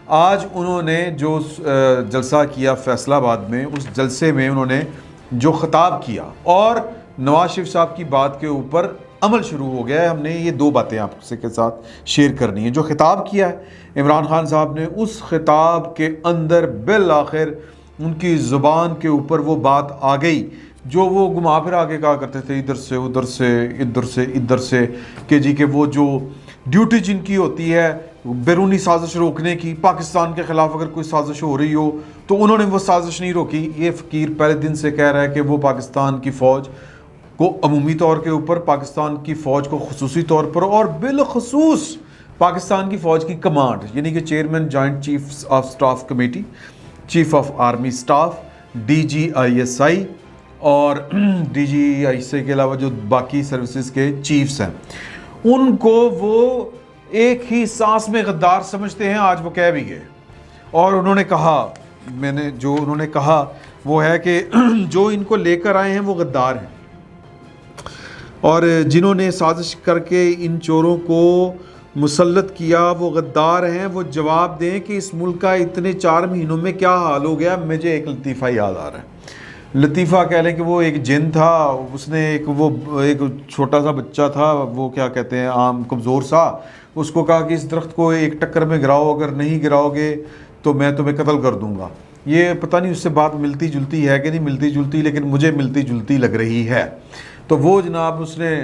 آج انہوں نے جو جلسہ کیا فیصل آباد میں، اس جلسے میں انہوں نے جو خطاب کیا اور نواز شریف صاحب کی بات کے اوپر عمل شروع ہو گیا ہے. ہم نے یہ دو باتیں آپ سے کے ساتھ شیئر کرنی ہیں. جو خطاب کیا ہے عمران خان صاحب نے، اس خطاب کے اندر بالآخر ان کی زبان کے اوپر وہ بات آ گئی جو وہ گھما پھر آگے کہا کرتے تھے، ادھر سے ادھر سے ادھر سے ادھر سے، کہ جی کہ وہ جو ڈیوٹی جن کی ہوتی ہے بیرونی سازش روکنے کی، پاکستان کے خلاف اگر کوئی سازش ہو رہی ہو تو انہوں نے وہ سازش نہیں روکی. یہ فقیر پہلے دن سے کہہ رہا ہے کہ وہ پاکستان کی فوج کو عمومی طور کے اوپر، پاکستان کی فوج کو خصوصی طور پر، اور بالخصوص پاکستان کی فوج کی کمانڈ یعنی کہ chairman joint chief of staff committee, chief of army staff, D G I S I اور ڈی جی آئی ایس آئی کے علاوہ جو باقی سروسز کے چیفز ہیں، ان کو وہ ایک ہی سانس میں غدار سمجھتے ہیں. آج وہ کہہ بھی گئے اور انہوں نے کہا، میں نے جو انہوں نے کہا وہ ہے کہ جو ان کو لے کر آئے ہیں وہ غدار ہیں، اور جنہوں نے سازش کر کے ان چوروں کو مسلط کیا وہ غدار ہیں. وہ جواب دیں کہ اس ملک کا اتنے 4 مہینوں میں کیا حال ہو گیا. مجھے ایک لطیفہ یاد آ رہا ہے. لطیفہ کہہ لیں کہ وہ ایک جن تھا، اس نے ایک چھوٹا سا بچہ تھا، وہ کیا کہتے ہیں عام کمزور سا، اس کو کہا کہ اس درخت کو ایک ٹکر میں گراؤ، اگر نہیں گراؤ گے تو میں تمہیں قتل کر دوں گا. یہ پتہ نہیں اس سے بات ملتی جلتی ہے کہ نہیں ملتی جلتی، لیکن مجھے ملتی جلتی لگ رہی ہے. تو وہ جناب اس نے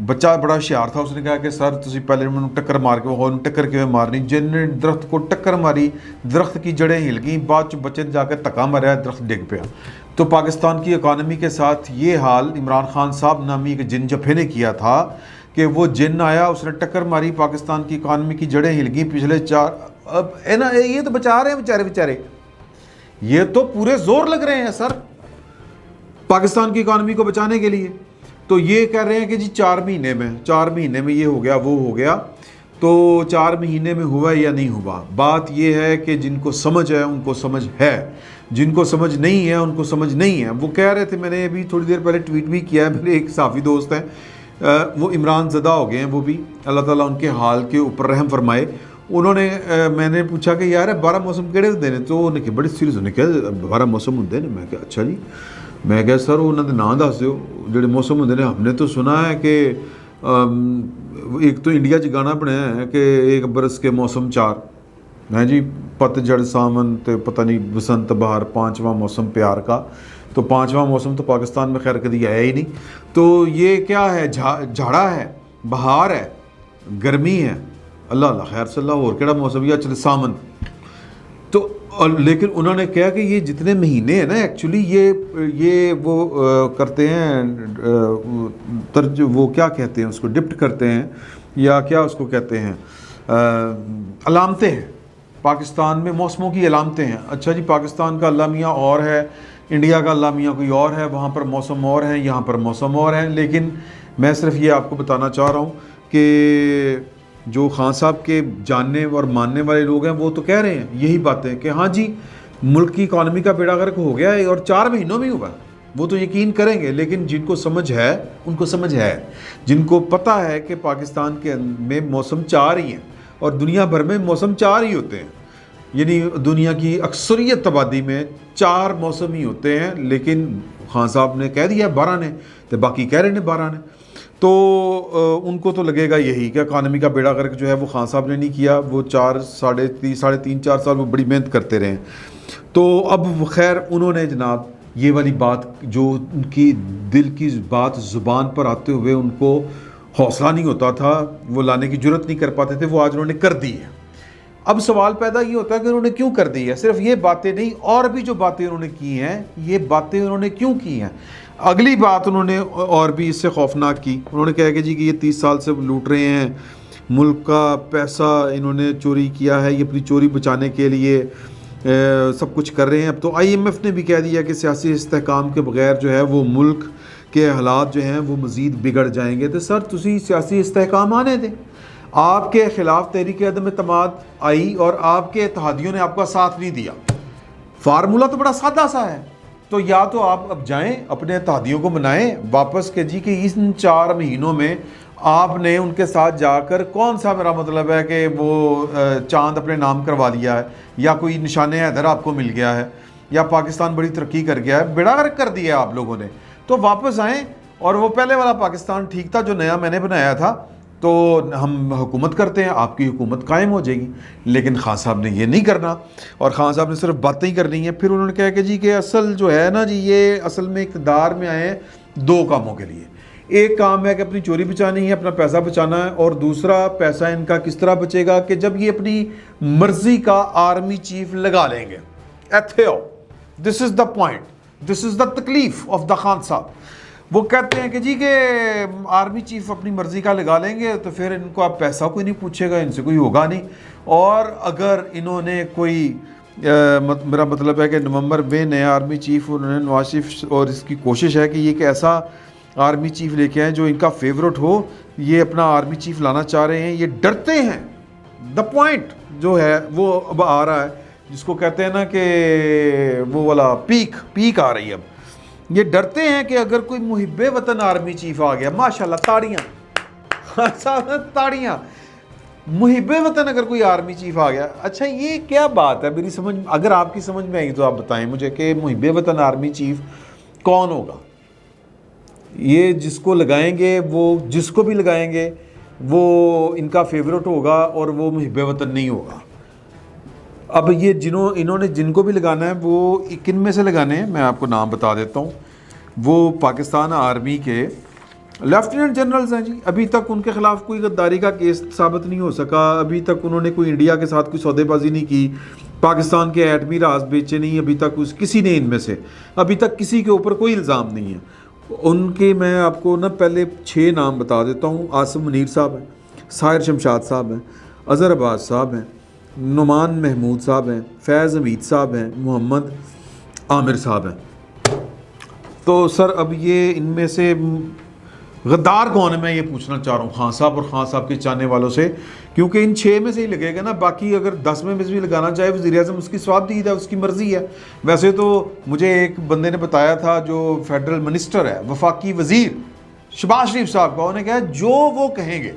بچہ بڑا ہوشیار تھا، اس نے کہا کہ سر تسی پہلے میں ٹکر مار کے وہ ٹکر کے مارنی. جن نے درخت کو ٹکر ماری، درخت کی جڑیں ہل گئیں، بعد بچے نے جا کے تکا مارا، درخت ڈگ پیا. تو پاکستان کی اکانومی کے ساتھ یہ حال عمران خان صاحب نامی ایک جن جپھے نے کیا تھا کہ وہ جن آیا، اس نے ٹکر ماری، پاکستان کی اکانومی کی جڑیں ہل گئیں. پچھلے 4 اب یہ تو بچا رہے ہیں بیچارے، یہ تو پورے زور لگ رہے ہیں سر پاکستان کی اکانومی کو بچانے کے لیے. تو یہ کہہ رہے ہیں کہ جی 4 مہینے میں یہ ہو گیا وہ ہو گیا. تو 4 مہینے میں ہوا یا نہیں ہوا، بات یہ ہے کہ جن کو سمجھ ہے ان کو سمجھ ہے، جن کو سمجھ نہیں ہے ان کو سمجھ نہیں ہے. وہ کہہ رہے تھے، میں نے ابھی تھوڑی دیر پہلے ٹویٹ بھی کیا ہے، میرے ایک صحافی دوست ہیں، وہ عمران زدہ ہو گئے ہیں، وہ بھی اللہ تعالیٰ ان کے حال کے اوپر رحم فرمائے. انہوں نے میں نے پوچھا کہ یار 12 موسم کہڑے ہوتے ہیں؟ تو انہوں نے بڑی سیریس نے کہا 12 موسم ہوتے ہیں. میں کہا اچھا جی. میں کہا سر انہوں نے نام دس دیو جڑے موسم ہوتے ہیں. ہم نے تو سنا ہے کہ ایک تو انڈیا گانا بنایا ہے کہ ایک برس کے موسم 4 ہیں جی، پت جڑ ساون تے پتہ نہیں بسنت بہار، 5واں موسم پیار کا. تو 5واں موسم تو پاکستان میں خیر کبھی آیا ہی نہیں. تو یہ کیا ہے؟ جھاڑا ہے، بہار ہے، گرمی ہے، اللہ خیر صلی اللہ اور کیڑا موسم یا چلے سامن. تو لیکن انہوں نے کہا کہ یہ جتنے مہینے ہیں نا ایکچولی یہ وہ کرتے ہیں وہ کیا کہتے ہیں اس کو، ڈپٹ کرتے ہیں یا کیا اس کو کہتے ہیں، علامتیں ہیں. پاکستان میں موسموں کی علامتیں ہیں. اچھا جی، پاکستان کا اللہ میاں اور ہے، انڈیا کا اللہ میاں کوئی اور ہے، وہاں پر موسم اور ہیں، یہاں پر موسم اور ہیں. لیکن میں صرف یہ آپ کو بتانا چاہ رہا ہوں کہ جو خان صاحب کے جاننے اور ماننے والے لوگ ہیں وہ تو کہہ رہے ہیں یہی باتیں کہ ہاں جی ملک کی اکانومی کا بیڑا غرق ہو گیا ہے اور 4 مہینوں میں ہوا. وہ تو یقین کریں گے، لیکن جن کو سمجھ ہے ان کو سمجھ ہے، جن کو پتہ ہے کہ پاکستان کے میں موسم 4 ہی ہیں اور دنیا بھر میں موسم 4 ہی ہوتے ہیں، یعنی دنیا کی اکثریت آبادی میں 4 موسم ہی ہوتے ہیں. لیکن خان صاحب نے کہہ دیا 12 نے، تو باقی کہہ رہے ہیں 12 نے. تو ان کو تو لگے گا یہی کہ اکانومی کا بیڑا غرق جو ہے وہ خان صاحب نے نہیں کیا، وہ 3 4 سال وہ بڑی محنت کرتے رہے. تو اب خیر انہوں نے جناب یہ والی بات جو ان کی دل کی بات زبان پر آتے ہوئے ان کو حوصلہ نہیں ہوتا تھا، وہ لانے کی جرت نہیں کر پاتے تھے، وہ آج انہوں نے کر دی ہے. اب سوال پیدا یہ ہوتا ہے کہ انہوں نے کیوں کر دی ہے؟ صرف یہ باتیں نہیں، اور بھی جو باتیں انہوں نے کی ہیں، یہ باتیں انہوں نے کیوں کی ہیں؟ اگلی بات انہوں نے اور بھی اس سے خوفناک کی. انہوں نے کہا کہ جی کہ یہ 30 سال سے لوٹ رہے ہیں، ملک کا پیسہ انہوں نے چوری کیا ہے، یہ اپنی چوری بچانے کے لیے سب کچھ کر رہے ہیں. اب تو آئی ایم ایف نے بھی کہہ دیا کہ سیاسی استحکام کے بغیر جو ہے وہ ملک کے حالات جو ہیں وہ مزید بگڑ جائیں گے. تو سر تسی سیاسی استحکام آنے دیں. آپ کے خلاف تحریک عدم اعتماد آئی اور آپ کے اتحادیوں نے آپ کا ساتھ نہیں دیا. فارمولہ تو بڑا سادہ سا ہے. تو یا تو آپ اب جائیں اپنے اتحادیوں کو منائیں واپس کہ جی کہ ان 4 مہینوں میں آپ نے ان کے ساتھ جا کر کون سا میرا مطلب ہے کہ وہ چاند اپنے نام کروا لیا ہے، یا کوئی نشان حیدر آپ کو مل گیا ہے، یا پاکستان بڑی ترقی کر گیا ہے، بیڑا غرق کر دیا ہے آپ لوگوں نے. تو واپس آئیں اور وہ پہلے والا پاکستان ٹھیک تھا جو نیا میں نے بنایا تھا، تو ہم حکومت کرتے ہیں، آپ کی حکومت قائم ہو جائے گی. لیکن خان صاحب نے یہ نہیں کرنا، اور خان صاحب نے صرف باتیں ہی کرنی ہیں. پھر انہوں نے کہا کہ جی کہ اصل جو ہے نا جی، یہ اصل میں اقتدار میں آئے ہیں دو کاموں کے لیے. ایک کام ہے کہ اپنی چوری بچانی ہے، اپنا پیسہ بچانا ہے، اور دوسرا پیسہ ان کا کس طرح بچے گا کہ جب یہ اپنی مرضی کا آرمی چیف لگا لیں گے. ایتھے آؤ، دس از دا پوائنٹ، دس از دا تکلیف آف دا خان صاحب. وہ کہتے ہیں کہ جی کہ آرمی چیف اپنی مرضی کا لگا لیں گے تو پھر ان کو اب پیسہ کوئی نہیں پوچھے گا، ان سے کوئی ہوگا نہیں. اور اگر انہوں نے کوئی میرا مطلب ہے کہ نومبر میں نیا آرمی چیف، انہوں نے نواز شریف، اور اس کی کوشش ہے کہ یہ ایک ایسا آرمی چیف لے کے آئیں جو ان کا فیورٹ ہو. یہ اپنا آرمی چیف لانا چاہ رہے ہیں، یہ ڈرتے ہیں. دا پوائنٹ جو ہے وہ اب آ رہا ہے، جس کو کہتے ہیں نا کہ وہ والا پیک آ رہی ہے. اب یہ ڈرتے ہیں کہ اگر کوئی محب وطن آرمی چیف آ گیا، ماشاءاللہ تاڑیاں، محب وطن اگر کوئی آرمی چیف آ گیا. اچھا یہ کیا بات ہے میری سمجھ، اگر آپ کی سمجھ میں آئی تو آپ بتائیں مجھے کہ محب وطن آرمی چیف کون ہوگا؟ یہ جس کو لگائیں گے، وہ جس کو بھی لگائیں گے وہ ان کا فیورٹ ہوگا اور وہ محب وطن نہیں ہوگا. اب یہ انہوں نے جن کو بھی لگانا ہے وہ کن میں سے لگانے ہیں، میں آپ کو نام بتا دیتا ہوں. وہ پاکستان آرمی کے لیفٹیننٹ جنرلز ہیں جی. ابھی تک ان کے خلاف کوئی غداری کا کیس ثابت نہیں ہو سکا، ابھی تک انہوں نے کوئی انڈیا کے ساتھ کوئی سودے بازی نہیں کی، پاکستان کے ایٹمی راز بیچے نہیں ابھی تک کسی نے، ان میں سے ابھی تک کسی کے اوپر کوئی الزام نہیں ہے. ان کے میں آپ کو پہلے 6 نام بتا دیتا ہوں. عاصم منیر صاحب ہیں، ساحر شمشاد صاحب ہیں، اظہر عباس صاحب ہیں، نعمان محمود صاحب ہیں، فیض حمید صاحب ہیں، محمد عامر صاحب ہیں. تو سر اب یہ ان میں سے غدار کون ہے، میں یہ پوچھنا چاہ رہا ہوں خان صاحب اور خان صاحب کے چاہنے والوں سے، کیونکہ ان 6 میں سے ہی لگے گا نا. باقی اگر 10 میں سے بھی لگانا چاہے وزیر اعظم، اس کی ثواب ہے، اس کی مرضی ہے. ویسے تو مجھے ایک بندے نے بتایا تھا جو فیڈرل منسٹر ہے، وفاقی وزیر شہباز شریف صاحب کا، انہوں نے کہا جو وہ کہیں گے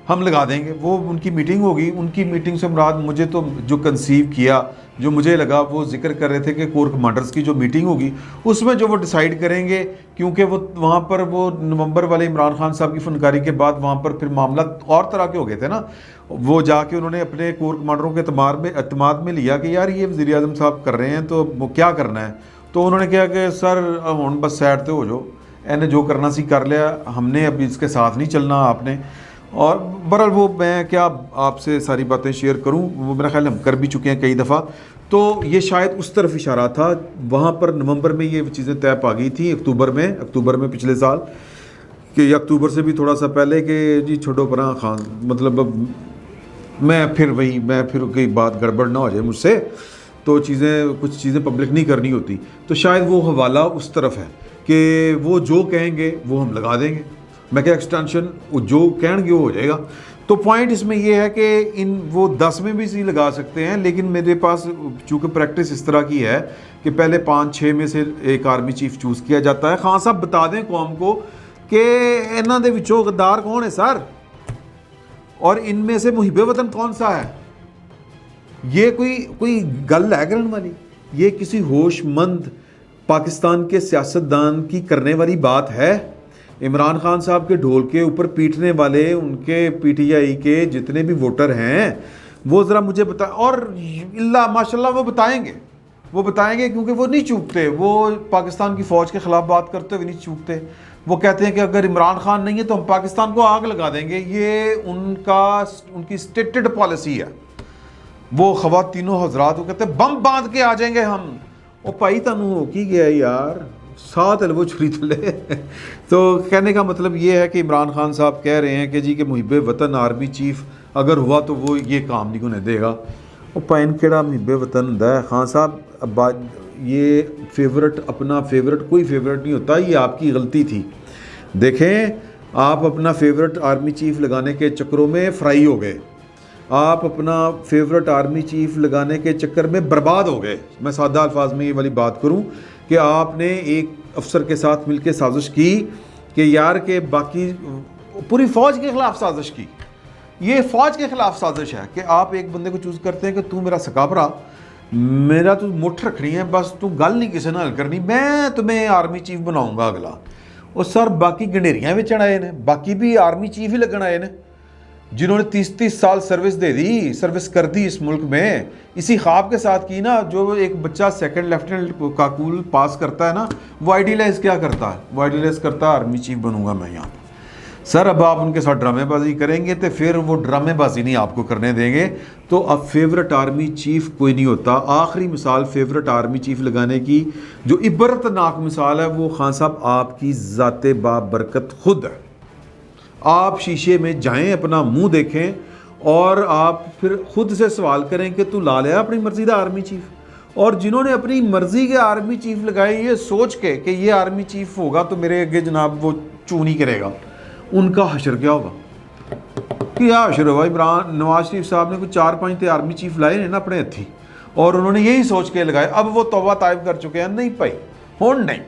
ہم لگا دیں گے. وہ ان کی میٹنگ ہوگی، ان کی میٹنگ سے مراد مجھے تو جو کنسیو کیا، جو مجھے لگا، وہ ذکر کر رہے تھے کہ کور کمانڈرز کی جو میٹنگ ہوگی اس میں جو وہ ڈیسائیڈ کریں گے، کیونکہ وہ وہاں پر وہ نومبر والے عمران خان صاحب کی فنکاری کے بعد وہاں پر پھر معاملات اور طرح کے ہو گئے تھے نا. وہ جا کے انہوں نے اپنے کور کمانڈروں کے اعتماد میں لیا کہ یار یہ وزیر اعظم صاحب کر رہے ہیں تو وہ کیا کرنا ہے. تو انہوں نے کہا کہ سر ہن بس سائڈ تے ہو جاؤ، انہیں جو کرنا سی کر لیا، ہم نے ابھی اس کے ساتھ نہیں چلنا آپ نے. اور برحال وہ میں کیا آپ سے ساری باتیں شیئر کروں، وہ میرا خیال ہم کر بھی چکے ہیں کئی دفعہ. تو یہ شاید اس طرف اشارہ تھا. وہاں پر نومبر میں یہ چیزیں طے پا گئی تھیں، اکتوبر میں پچھلے سال، کہ اکتوبر سے بھی تھوڑا سا پہلے، کہ جی چھوٹو پراں خان، مطلب اب میں پھر کوئی بات گڑبڑ نہ ہو جائے مجھ سے، تو کچھ چیزیں پبلک نہیں کرنی ہوتی. تو شاید وہ حوالہ اس طرف ہے کہ وہ جو کہیں گے وہ ہم لگا دیں گے. میں کیا ایکسٹینشن جو کہیں گے وہ ہو جائے گا. تو پوائنٹ اس میں یہ ہے کہ وہ 10 میں بھی لگا سکتے ہیں، لیکن میرے پاس چونکہ پریکٹس اس طرح کی ہے کہ پہلے 5-6 میں سے ایک آرمی چیف چوز کیا جاتا ہے. خان صاحب بتا دیں قوم کو کہ انہاں دے وچوں غدار کون ہے سر، اور ان میں سے محب وطن کون سا ہے. یہ کوئی گل ہے کرنے والی، یہ کسی ہوش مند پاکستان کے سیاستدان کی کرنے والی بات ہے. عمران خان صاحب کے ڈھول کے اوپر پیٹنے والے ان کے پی ٹی آئی کے جتنے بھی ووٹر ہیں وہ ذرا مجھے بتائیں. اور اللہ ماشاءاللہ وہ بتائیں گے کیونکہ وہ نہیں چوکتے. وہ پاکستان کی فوج کے خلاف بات کرتے ہوئے نہیں چوکتے. وہ کہتے ہیں کہ اگر عمران خان نہیں ہے تو ہم پاکستان کو آگ لگا دیں گے. یہ ان کی اسٹیٹڈ پالیسی ہے. وہ خواتینوں حضرات وہ کہتے ہیں بم باندھ کے آ جائیں گے ہم. وہ بھائی تانوں ہو کی گیا یار، ساتھ الو چھری تلے. تو کہنے کا مطلب یہ ہے کہ عمران خان صاحب کہہ رہے ہیں کہ جی کہ محب وطن آرمی چیف اگر ہوا تو وہ یہ کام نہیں ہونے دے گا. وہ پائن کیڑا محب وطن ہوندا ہے خان صاحب. یہ اپنا فیورٹ کوئی فیورٹ نہیں ہوتا، یہ آپ کی غلطی تھی. دیکھیں آپ اپنا فیورٹ آرمی چیف لگانے کے چکروں میں فرائی ہو گئے، آپ اپنا فیورٹ آرمی چیف لگانے کے چکر میں برباد ہو گئے. میں سادہ الفاظ میں یہ والی بات کروں کہ آپ نے ایک افسر کے ساتھ مل کے سازش کی کہ یار کہ باقی پوری فوج کے خلاف سازش کی. یہ فوج کے خلاف سازش ہے کہ آپ ایک بندے کو چوز کرتے ہیں کہ تو میرا سکا بھرا, میرا تو مٹھ رکھنی ہے, بس تو گل نہیں کسی نے حل کرنی, میں تمہیں آرمی چیف بناؤں گا اگلا. اور سر باقی گنڈیریاں بچن آئے نے, باقی بھی آرمی چیف ہی لگن آئے نے, جنہوں نے 30 سال سروس دے دی, سروس کر دی اس ملک میں, اسی خواب کے ساتھ کی نا. جو ایک بچہ سیکنڈ لیفٹیننٹ کاکول پاس کرتا ہے نا, وہ آئیڈیلائز کیا کرتا ہے, وہ آئیڈیلائز کرتا ہے آرمی چیف بنوں گا میں یہاں پہ. سر اب آپ ان کے ساتھ ڈرامے بازی کریں گے تو پھر وہ ڈرامے بازی نہیں آپ کو کرنے دیں گے. تو اب فیورٹ آرمی چیف کوئی نہیں ہوتا. آخری مثال فیورٹ آرمی چیف لگانے کی جو عبرتناک مثال ہے وہ خان صاحب آپ کی ذات بابرکت خود ہے. آپ شیشے میں جائیں, اپنا منہ دیکھیں اور آپ پھر خود سے سوال کریں کہ تو لا لیا اپنی مرضی کا آرمی چیف. اور جنہوں نے اپنی مرضی کے آرمی چیف لگائے یہ سوچ کے کہ یہ آرمی چیف ہوگا تو میرے آگے جناب وہ چوں نہیں کرے گا, ان کا حشر کیا ہوگا؟ کیا حشر ہوگا؟ عمران نواز شریف صاحب نے کوئی 4-5 آرمی چیف لائے ہیں نا اپنے ہتھی, اور انہوں نے یہی سوچ کے لگائے. اب وہ توبہ طائب کر چکے ہیں, نہیں بھائی ہون نہیں,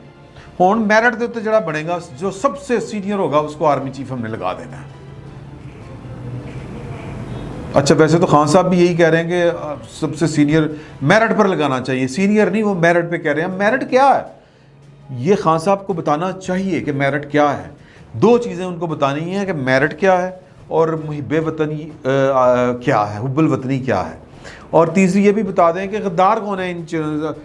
ہون میرٹ دے اتنے جڑا بنے گا جو سب سے سینئر ہوگا اس کو آرمی چیف ہم نے لگا دینا ہے. اچھا ویسے تو خان صاحب بھی یہی کہہ رہے ہیں کہ سب سے سینئر میرٹ پر لگانا چاہیے, سینئر نہیں, وہ میرٹ پہ کہہ رہے ہیں. میرٹ کیا ہے یہ خان صاحب کو بتانا چاہیے کہ میرٹ کیا ہے. 2 چیزیں ان کو بتانی ہیں کہ میرٹ کیا ہے اور محب وطنی کیا ہے, حب الوطنی کیا ہے. اور تیسری یہ بھی بتا دیں کہ غدار کون ہے.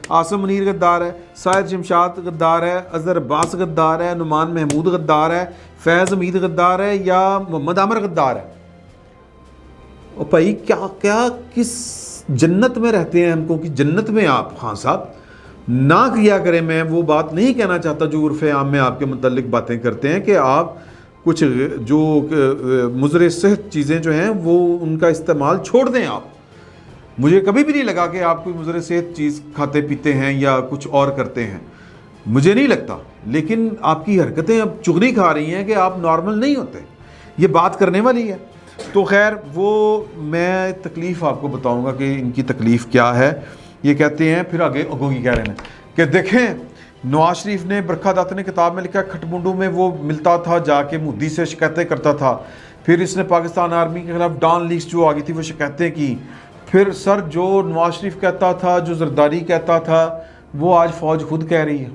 عاصم منیر غدار ہے, سائد شمشاد غدار ہے, اظہر عباس غدار ہے, نعمان محمود غدار ہے, فیض حمید غدار ہے یا محمد عامر غدار ہے. اور بھائی کیا کس جنت میں رہتے ہیں ہم کو کہ جنت میں آپ خان صاحب نہ کیا کریں. میں وہ بات نہیں کہنا چاہتا جو عرف عام میں آپ کے متعلق باتیں کرتے ہیں کہ آپ کچھ جو مضر صحت چیزیں جو ہیں وہ ان کا استعمال چھوڑ دیں. آپ مجھے کبھی بھی نہیں لگا کہ آپ کوئی مضر صحت چیز کھاتے پیتے ہیں یا کچھ اور کرتے ہیں, مجھے نہیں لگتا. لیکن آپ کی حرکتیں اب چغلی کھا رہی ہیں کہ آپ نارمل نہیں ہوتے, یہ بات کرنے والی ہے. تو خیر وہ میں تکلیف آپ کو بتاؤں گا کہ ان کی تکلیف کیا ہے. یہ کہتے ہیں پھر آگے کی کہہ رہے ہیں کہ دیکھیں نواز شریف نے برکھا دت نے کتاب میں لکھا کھٹ منڈو میں وہ ملتا تھا جا کے مودی سے شکایتیں کرتا تھا. پھر اس نے پاکستان آرمی کے خلاف ڈان لیکس جو آ گئی تھی وہ شکایتیں کی. پھر سر جو نواز شریف کہتا تھا, جو زرداری کہتا تھا, وہ آج فوج خود کہہ رہی ہے,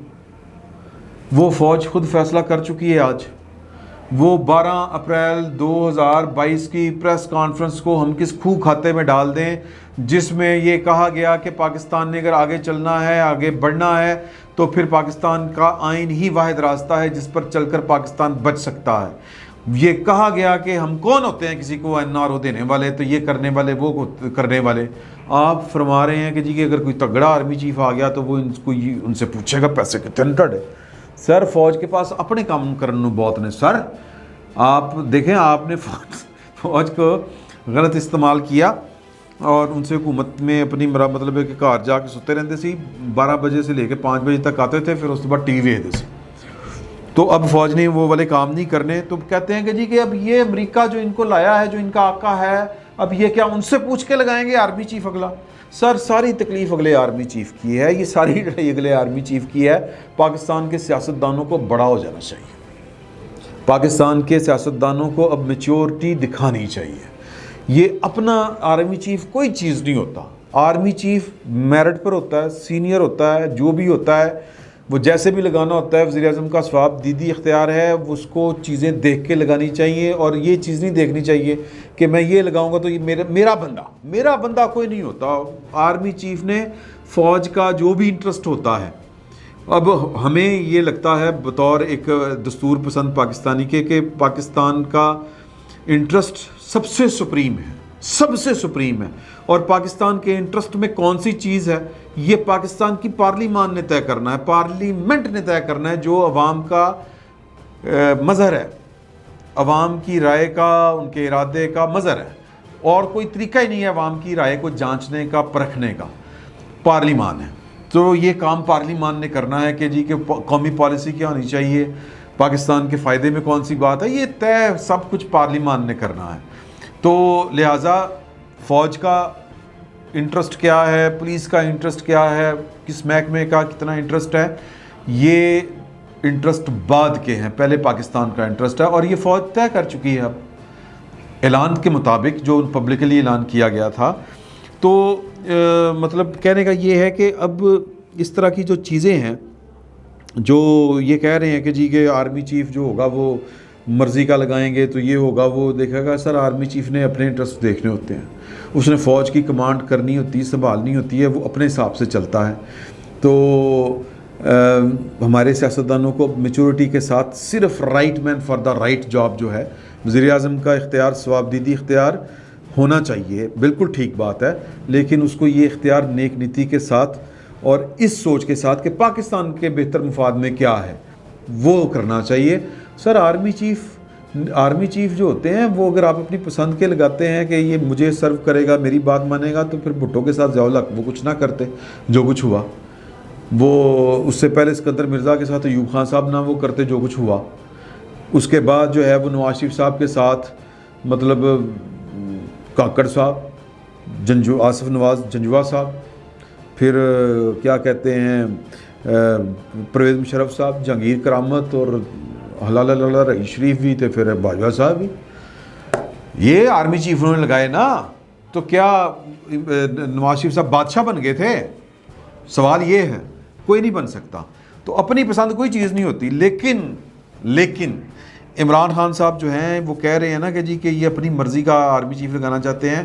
وہ فوج خود فیصلہ کر چکی ہے. آج وہ 12 اپریل 2022 کی پریس کانفرنس کو ہم کس کھو کھاتے میں ڈال دیں جس میں یہ کہا گیا کہ پاکستان نے اگر آگے چلنا ہے, آگے بڑھنا ہے تو پھر پاکستان کا آئین ہی واحد راستہ ہے جس پر چل کر پاکستان بچ سکتا ہے. یہ کہا گیا کہ ہم کون ہوتے ہیں کسی کو NRO دینے والے, تو یہ کرنے والے وہ کرنے والے. آپ فرما رہے ہیں کہ جی کہ اگر کوئی تگڑا آرمی چیف آ گیا تو وہ ان سے پوچھے گا پیسے کتنے ٹڑے. سر فوج کے پاس اپنے کام کرنے بہت نے. سر آپ دیکھیں آپ نے فوج کو غلط استعمال کیا اور ان سے حکومت میں اپنی مطلب ہے کہ گھر جا کے ستے رہتے سی, 12 بجے سے لے کے 5 بجے تک آتے تھے, پھر اس کے بعد ٹی وی دیتے سی. تو اب فوج نے وہ والے کام نہیں کرنے. تو کہتے ہیں کہ جی کہ اب یہ امریکہ جو ان کو لایا ہے, جو ان کا آقا ہے, اب یہ کیا ان سے پوچھ کے لگائیں گے آرمی چیف اگلا. سر ساری تکلیف اگلے آرمی چیف کی ہے, یہ ساری لڑائی اگلے آرمی چیف کی ہے. پاکستان کے سیاستدانوں کو بڑا ہو جانا چاہیے, پاکستان کے سیاستدانوں کو اب میچورٹی دکھانی چاہیے. یہ اپنا آرمی چیف کوئی چیز نہیں ہوتا. آرمی چیف میرٹ پر ہوتا ہے, سینئر ہوتا ہے, جو بھی ہوتا ہے وہ جیسے بھی لگانا ہوتا ہے. وزیر اعظم کا ثواب دیدی اختیار ہے, اس کو چیزیں دیکھ کے لگانی چاہیے. اور یہ چیز نہیں دیکھنی چاہیے کہ میں یہ لگاؤں گا تو یہ میرا بندہ کوئی نہیں ہوتا. آرمی چیف نے فوج کا جو بھی انٹرسٹ ہوتا ہے, اب ہمیں یہ لگتا ہے بطور ایک دستور پسند پاکستانی کے کہ پاکستان کا انٹرسٹ سب سے سپریم ہے. اور پاکستان کے انٹرسٹ میں کون سی چیز ہے یہ پاکستان کی پارلیمان نے طے کرنا ہے, پارلیمنٹ نے طے کرنا ہے, جو عوام کا مظہر ہے, عوام کی رائے کا, ان کے ارادے کا مظہر ہے. اور کوئی طریقہ ہی نہیں ہے عوام کی رائے کو جانچنے کا, پرکھنے کا. پارلیمان ہے تو یہ کام پارلیمان نے کرنا ہے کہ جی کہ قومی پالیسی کیا ہونی چاہیے, پاکستان کے فائدے میں کون سی بات ہے, یہ طے سب کچھ پارلیمان نے کرنا ہے. تو لہٰذا فوج کا انٹرسٹ کیا ہے, پولیس کا انٹرسٹ کیا ہے, کس محکمے کا کتنا انٹرسٹ ہے, یہ انٹرسٹ بعد کے ہیں, پہلے پاکستان کا انٹرسٹ ہے, اور یہ فوج طے کر چکی ہے اب اعلان کے مطابق جو پبلکلی اعلان کیا گیا تھا. تو مطلب کہنے کا یہ ہے کہ اب اس طرح کی جو چیزیں ہیں, جو یہ کہہ رہے ہیں کہ جی کہ آرمی چیف جو ہوگا وہ مرضی کا لگائیں گے تو یہ ہوگا وہ دیکھے گا. سر آرمی چیف نے اپنے انٹرسٹ دیکھنے ہوتے ہیں, اس نے فوج کی کمانڈ کرنی ہوتی ہے, سنبھالنی ہوتی ہے, وہ اپنے حساب سے چلتا ہے. تو ہمارے سیاستدانوں کو میچورٹی کے ساتھ صرف right man for the right job جو ہے وزیر اعظم کا اختیار, ثوابدیدی اختیار ہونا چاہیے, بالکل ٹھیک بات ہے, لیکن اس کو یہ اختیار نیک نیتی کے ساتھ اور اس سوچ کے ساتھ کہ پاکستان کے بہتر مفاد میں کیا ہے وہ کرنا چاہیے. سر آرمی چیف جو ہوتے ہیں وہ اگر آپ اپنی پسند کے لگاتے ہیں کہ یہ مجھے سرو کرے گا, میری بات مانے گا, تو پھر بھٹو کے ساتھ ضیاء الحق وہ کچھ نہ کرتے جو کچھ ہوا. وہ اس سے پہلے اسکندر مرزا کے ساتھ ایوب خان صاحب نہ وہ کرتے جو کچھ ہوا. اس کے بعد جو ہے وہ نواز شریف صاحب کے ساتھ مطلب کاکڑ صاحب, آصف نواز جنجوا صاحب, پھر کیا کہتے ہیں پرویز مشرف صاحب, جہانگیر کرامت اور حلال اللہ رئیس شریف بھی تھے, پھر باجوہ صاحب بھی. یہ آرمی چیف انہوں نے لگائے نا, تو کیا نواز شریف صاحب بادشاہ بن گئے تھے؟ سوال یہ ہے, کوئی نہیں بن سکتا. تو اپنی پسند کوئی چیز نہیں ہوتی. لیکن عمران خان صاحب جو ہیں وہ کہہ رہے ہیں نا کہ جی کہ یہ اپنی مرضی کا آرمی چیف لگانا چاہتے ہیں,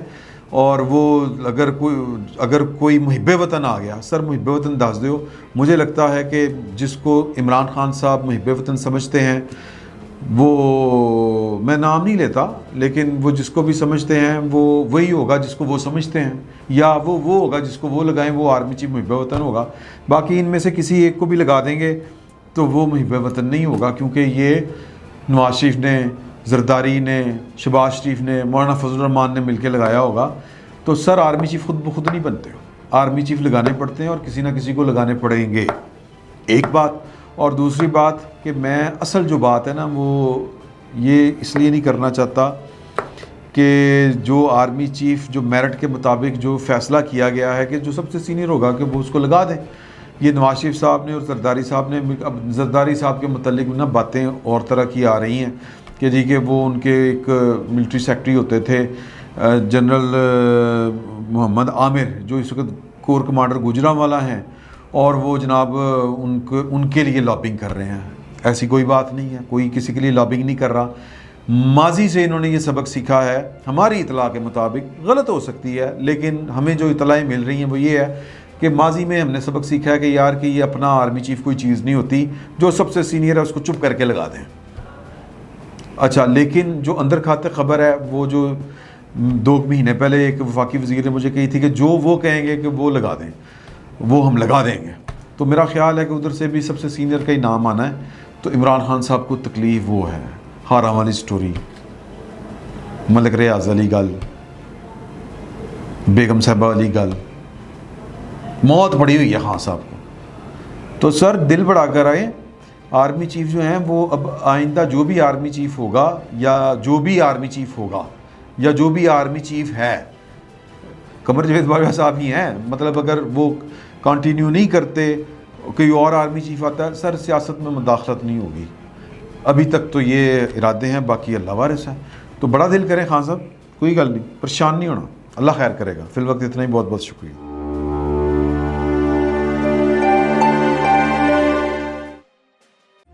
اور وہ اگر کوئی محب وطن آ گیا, سر محب وطن دس دیو. مجھے لگتا ہے کہ جس کو عمران خان صاحب محب وطن سمجھتے ہیں, وہ میں نام نہیں لیتا, لیکن وہ جس کو بھی سمجھتے ہیں وہ وہی ہوگا جس کو وہ سمجھتے ہیں, یا وہ ہوگا جس کو وہ لگائیں وہ آرمی چیف محب وطن ہوگا. باقی ان میں سے کسی ایک کو بھی لگا دیں گے تو وہ محب وطن نہیں ہوگا, کیونکہ یہ نواز شریف نے, زرداری نے, شہباز شریف نے, مولانا فضل الرحمان نے مل کے لگایا ہوگا. تو سر آرمی چیف خود بخود نہیں بنتے, آرمی چیف لگانے پڑتے ہیں اور کسی نہ کسی کو لگانے پڑیں گے. ایک بات. اور دوسری بات کہ میں اصل جو بات ہے نا وہ یہ اس لیے نہیں کرنا چاہتا کہ جو آرمی چیف جو میرٹ کے مطابق جو فیصلہ کیا گیا ہے کہ جو سب سے سینئر ہوگا کہ وہ اس کو لگا دیں. یہ نواز شریف صاحب نے اور زرداری صاحب نے, اب زرداری صاحب کے متعلق نا باتیں اور طرح کی آ رہی ہیں کہ جی کہ وہ ان کے ایک ملٹری سیکٹری ہوتے تھے جنرل محمد عامر, جو اس وقت کور کمانڈر گوجرانوالا ہیں, اور وہ جناب ان کے لیے لابنگ کر رہے ہیں. ایسی کوئی بات نہیں ہے, کوئی کسی کے لیے لابنگ نہیں کر رہا. ماضی سے انہوں نے یہ سبق سیکھا ہے, ہماری اطلاع کے مطابق غلط ہو سکتی ہے, لیکن ہمیں جو اطلاعیں مل رہی ہیں وہ یہ ہے کہ ماضی میں ہم نے سبق سیکھا ہے کہ یار کہ یہ اپنا آرمی چیف کوئی چیز نہیں ہوتی, جو سب سے سینئر ہے اس کو چپ کر کے لگا دیں. اچھا, لیکن جو اندر کھاتے خبر ہے وہ جو 2 مہینے پہلے ایک وفاقی وزیر نے مجھے کہی تھی کہ جو وہ کہیں گے کہ وہ لگا دیں وہ ہم لگا دیں گے. تو میرا خیال ہے کہ ادھر سے بھی سب سے سینئر کا ہی نام آنا ہے. تو عمران خان صاحب کو تکلیف وہ ہے, ہارا والی سٹوری, ملک ریاض علی گل, بیگم صاحبہ علی گل, موت پڑی ہوئی ہے خان صاحب کو. تو سر دل بڑھا کر آئے, آرمی چیف جو ہیں وہ اب آئندہ جو بھی آرمی چیف ہوگا یا جو بھی آرمی چیف ہوگا یا جو بھی آرمی چیف ہے, قمر جاوید باجوہ صاحب ہی ہیں, مطلب اگر وہ کنٹینیو نہیں کرتے کوئی اور آرمی چیف آتا ہے, سر سیاست میں مداخلت نہیں ہوگی. ابھی تک تو یہ ارادے ہیں, باقی اللہ وارث ہے. تو بڑا دل کریں خان صاحب, کوئی گل نہیں, پریشان نہیں ہونا, اللہ خیر کرے گا. فی الوقت اتنا ہی, بہت بہت شکریہ.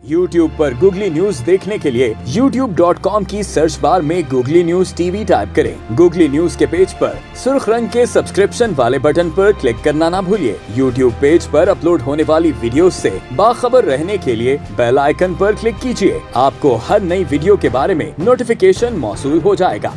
YouTube پر گوگلی نیوز دیکھنے کے لیے youtube.com کی سرچ بار میں googly news T V type کریں. گوگلی نیوز کے پیج پر سرخ رنگ کے سبسکرپشن والے بٹن پر کلک کرنا نہ بھولیے. YouTube پیج پر اپلوڈ ہونے والی ویڈیوز سے باخبر رہنے کے لیے بیل آئیکن پر کلک کیجیے. آپ کو ہر نئی ویڈیو کے بارے میں نوٹیفیکیشن موصول ہو جائے گا.